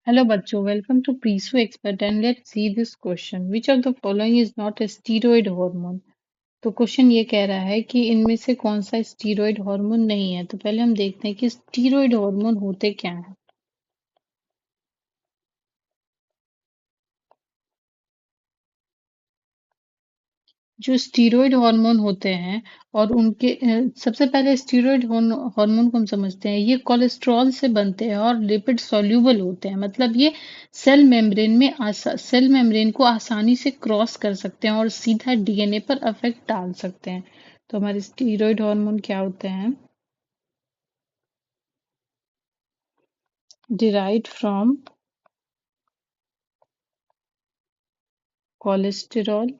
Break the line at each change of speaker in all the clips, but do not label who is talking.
Hello बच्चों, welcome to Presu Expert and let's see this question. Which of the following is not a steroid hormone? तो question ये कह रहा है कि इनमें से कौन सा स्टीरॉयड हार्मोन नहीं है। तो पहले हम देखते हैं कि स्टीरॉयड हार्मोन होते क्या हैं। जो स्टीरॉयड हार्मोन होते हैं और उनके सबसे पहले स्टीरॉयड हार्मोन को हम समझते हैं। ये कोलेस्ट्रॉल से बनते हैं और लिपिड सॉल्यूबल होते हैं। मतलब ये सेल मेम्ब्रेन को आसानी से क्रॉस कर सकते हैं और सीधा डीएनए पर इफेक्ट डाल सकते हैं। तो हमारे स्टीरॉयड हार्मोन क्या होते हैं? Derived from cholesterol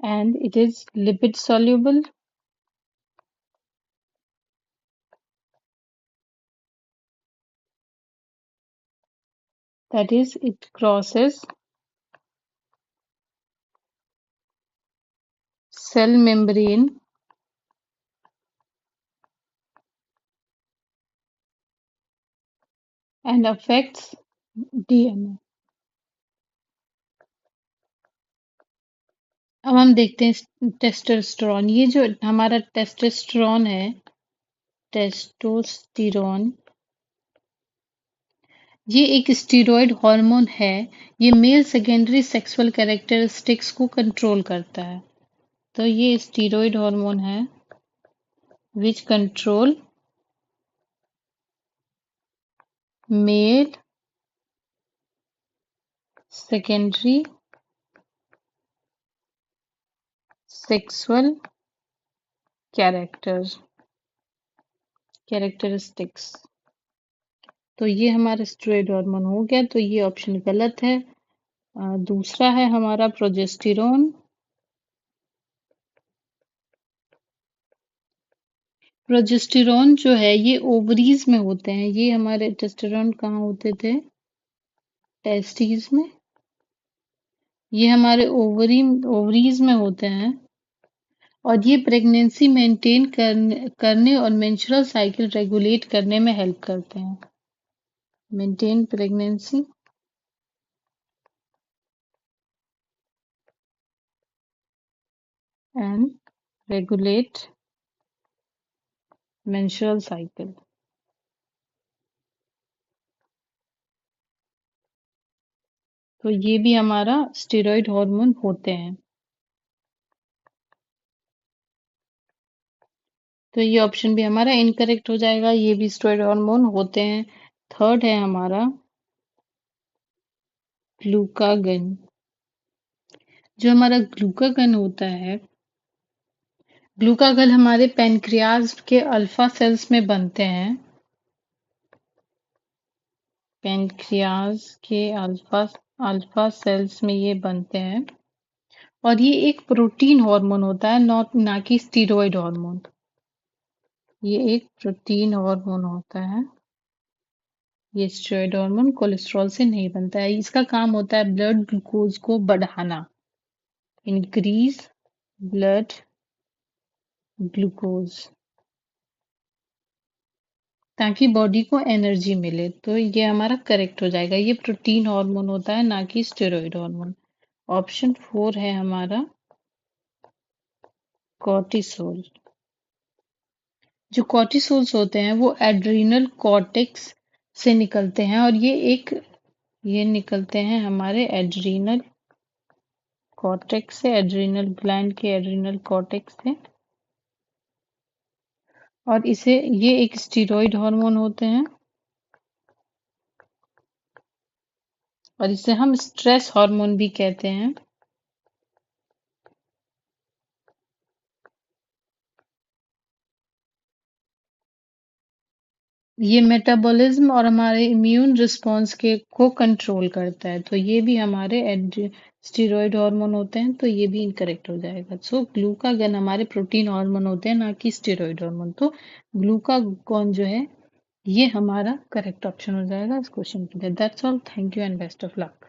and it is lipid soluble, that is it crosses cell membrane and affects DNA. अब हम देखते हैं टेस्टोस्टेरोन। ये जो हमारा टेस्टोस्टेरोन है, टेस्टोस्टेरोन, ये एक स्टीरॉयड हार्मोन है। ये मेल सेकेंडरी सेक्सुअल कैरेक्टरिस्टिक्स को कंट्रोल करता है। तो ये स्टीरॉयड हार्मोन है which control male secondary sexual characteristics. तो ये हमारा स्टेरॉयड हार्मोन हो गया। तो ये ऑप्शन गलत है। दूसरा है हमारा प्रोजेस्टेरोन। प्रोजेस्टेरोन जो है ये ओवरीज में होते हैं। ये हमारे टेस्टोस्टेरोन कहाँ होते थे? टेस्टीज में। ये हमारे ओवरीज में होते हैं और ये प्रेगनेंसी मेंटेन करने और मेंस्ट्रुअल साइकिल रेगुलेट करने में हेल्प करते हैं। Maintain pregnancy and regulate menstrual cycle. तो ये भी हमारा स्टेरॉयड हार्मोन होते हैं। तो ये ऑप्शन भी हमारा इनकरेक्ट हो जाएगा। ये भी स्टेरॉयड हार्मोन होते हैं। थर्ड है हमारा ग्लूकागन। जो हमारा ग्लूकागन होता है, ग्लूकागन हमारे पैनक्रियाज के अल्फा सेल्स में बनते हैं। पैनक्रियाज के अल्फा अल्फा सेल्स में ये बनते हैं और ये एक प्रोटीन हार्मोन होता है, ना कि स्टीरॉयड हार्मोन। ये एक प्रोटीन हार्मोन होता है। ये स्टेरॉयड हार्मोन कोलेस्ट्रॉल से नहीं बनता है। इसका काम होता है ब्लड ग्लूकोज को बढ़ाना, इंक्रीज ब्लड ग्लूकोज, ताकि बॉडी को एनर्जी मिले। तो ये हमारा करेक्ट हो जाएगा। ये प्रोटीन हार्मोन होता है, ना कि स्टेरॉयड हार्मोन। ऑप्शन 4 है हमारा कॉर्टिसोल। जो कॉर्टिसोल्स होते हैं वो एड्रीनल कॉर्टेक्स से निकलते हैं और ये निकलते हैं हमारे एड्रीनल कॉर्टेक्स से, एड्रीनल ग्लैंड के एड्रीनल कॉर्टेक्स से। और ये एक स्टीरॉयड हार्मोन होते हैं और इसे हम स्ट्रेस हार्मोन भी कहते हैं। ये मेटाबॉलिज्म और हमारे इम्यून रिस्पॉन्स के को कंट्रोल करता है। तो ये भी हमारे स्टीरॉयड हार्मोन होते हैं। तो ये भी इनकरेक्ट हो जाएगा। सो ग्लूकागन हमारे प्रोटीन हार्मोन होते हैं, ना कि स्टीरॉयड हार्मोन। तो ग्लूकागॉन जो है ये हमारा करेक्ट ऑप्शन हो जाएगा इस क्वेश्चन के लिए। That's all. Thank you and best of luck.